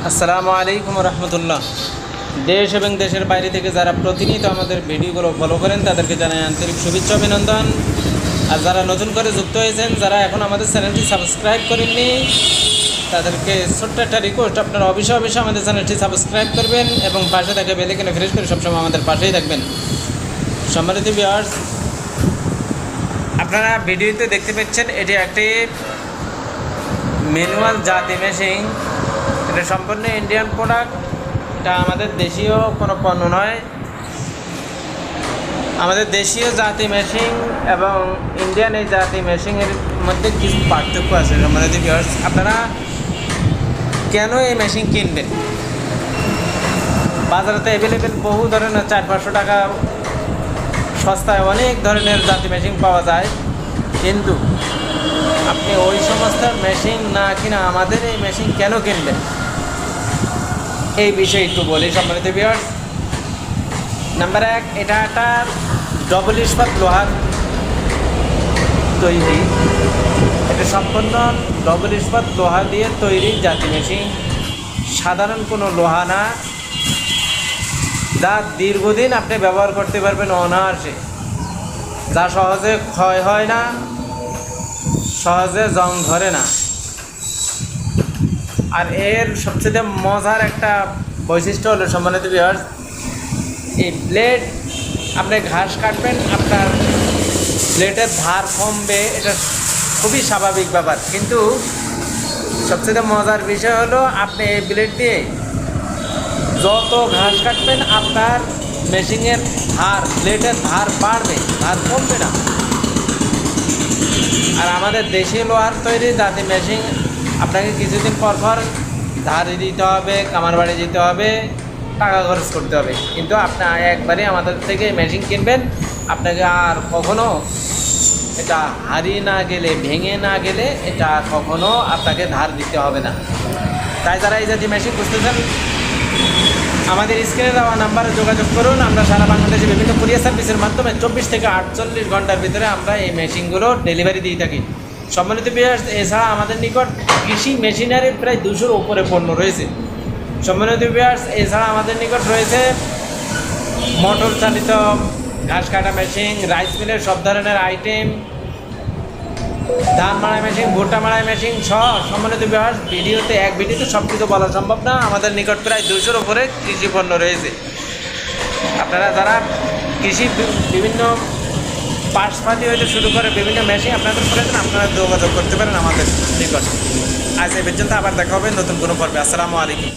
আসসালামু আলাইকুম রহমতুল্লাহ। দেশ এবং দেশের বাইরে থেকে যারা প্রতিনিয়ত আমাদের ভিডিওগুলো ফলো করেন তাদেরকে জানাই আন্তরিক শুভেচ্ছা অভিনন্দন। আর যারা নতুন করে যুক্ত হয়েছেন, যারা এখন আমাদের চ্যানেলটি সাবস্ক্রাইব করেননি, তাদেরকে ছোট্ট একটা রিকোয়েস্ট, আপনারা অবশ্যই আমাদের চ্যানেলটি সাবস্ক্রাইব করবেন এবং পাশে থাকে বেল আইকনে প্রেস করে সবসময় আমাদের পাশেই থাকবেন। সম্মানিত ভিউয়ার্স, আপনারা ভিডিওতে দেখতে পাচ্ছেন এটি একটি ম্যানুয়াল জাতি মেশিন। এটা সম্পূর্ণ ইন্ডিয়ান প্রোডাক্ট। এটা আমাদের দেশীয় কোনো পণ্য নয়। আমাদের দেশীয় জাতি মেশিন এবং ইন্ডিয়ান এই জাতি মেশিনের মধ্যে কিছু পার্থক্য আছে। সম্মানিত ভিউয়ার্স, আপনারা কেন এই মেশিন কিনবেন? বাজারেতে অ্যাভেলেবেল বহু ধরনের 400-500 টাকা সস্তায় অনেক ধরনের জাতি মেশিন পাওয়া যায়, কিন্তু আপনি ওই সমস্ত মেশিন না কিনা আমাদের এই মেশিন কেন কিনবেন, এই বিষয়ে একটু বলি। সম্মানিত ভিউয়ার্স, নাম্বার 1, এটা একটা ডবল ইস্পাত লোহার তৈরি। এটা সম্পূর্ণ ডবল ইস্পাত লোহা দিয়ে তৈরি জাতি মেশিন, সাধারণ কোনো লোহা না, যা দীর্ঘদিন আপনি ব্যবহার করতে পারবেন অনায়াসে, যা সহজে ক্ষয় হয় না, সহজে জং ধরে না। আর এর সবচেয়ে মজার একটা বৈশিষ্ট্য হলো, সম্মানিত ভিউয়ার্স, এই ব্লেড আপনি ঘাস কাটবেন, আপনার ব্লেডের ধার কমবে, এটা খুবই স্বাভাবিক ব্যাপার। কিন্তু সবচেয়ে মজার বিষয় হলো, আপনি এই ব্লেড দিয়ে যত ঘাস কাটবেন আপনার মেশিনের ধার, ব্লেডের ধার বাড়বে, ধার কমবে না। আর আমাদের দেশি লোহার তৈরি জাতি মেশিন, আপনাকে কিছুদিন পর পর ধার দিতে হবে, কামার বাড়ি দিতে হবে, টাকা খরচ করতে হবে। কিন্তু আপনি একবারে আমাদের থেকে মেশিন কিনবেন, আপনাকে আর কখনো এটা হারিয়ে না গেলে, ভেঙে না গেলে এটা কখনো আপনাকে ধার দিতে হবে না। তাই যারা এই জাতীয় মেশিন খুঁজতেছেন, আমাদের স্ক্রিনে দেওয়া নাম্বারে যোগাযোগ করুন। আমরা সারা বাংলাদেশে বিভিন্ন কুরিয়ার সার্ভিসের মাধ্যমে 24 থেকে 48 ঘন্টার ভিতরে আমরা এই মেশিনগুলো ডেলিভারি দিয়ে থাকি। সম্মানিত ভিউয়ার্স, এছাড়া আমাদের নিকট কৃষি মেশিনারির প্রায় 200-র উপরে পণ্য রয়েছে। সম্মানিত ভিউয়ার্স, এছাড়া আমাদের নিকট রয়েছে মোটর চালিত ঘাস কাটা মেশিন, রাইস মিলের সব ধরনের আইটেম, ধান মাড়াই মেশিন, ভুট্টা মাড়াই মেশিন সহ। সম্মানিত ভিউয়ার্স, এক ভিডিওতে সব কিছু বলা সম্ভব না। আমাদের নিকট প্রায় 200-র উপরে কৃষি পণ্য রয়েছে। আপনারা যারা কৃষি বিভিন্ন পাশপাতি হইতে শুরু করে বিভিন্ন মেশিন আপনাদের প্রয়োজন, আপনারা যোগাযোগ করতে পারেন আমাদের নিকট। আজ এই পর্যন্ত, আবার দেখা হবে নতুন কোনো পর্বে। আসসালামু আলাইকুম।